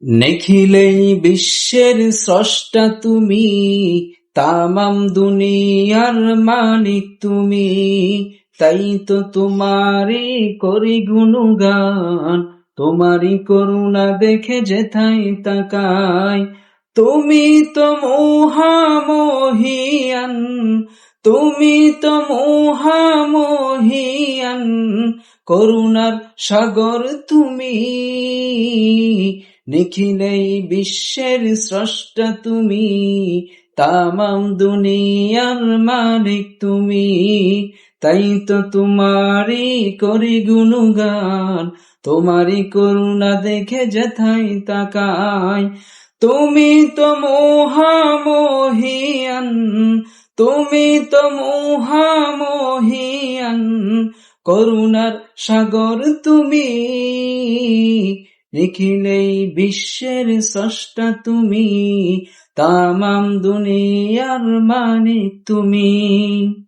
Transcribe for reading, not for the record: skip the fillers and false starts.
নিখিলেই বিশ্বের স্রষ্টা তুমি, তামাম দুনিয়ার মালিক তুমি, তাই তো তোমারই করি গুণগান, তোমারই করুণা দেখে যেথায় তাকাই। তুমি তো মহামহিয়ান, তুমি তো মহামহিয়ান, করুণার সাগর তুমি, নিখিলেই বিশ্বের স্রষ্টা তুমি, তামাম দুনিয়ার মালিক তুমি, তাই তো তোমারই করি গুণগান, তোমারই করুণা দেখে যেথায় তাকাই। তুমি তো মহামহিয়ান, তুমি তো মহামহিয়ান, করুণার সাগর তুমি, নিখিলেই বিশ্বের স্রষ্টা তুমি, তামাম দুনিয়ার মালিক তুমি।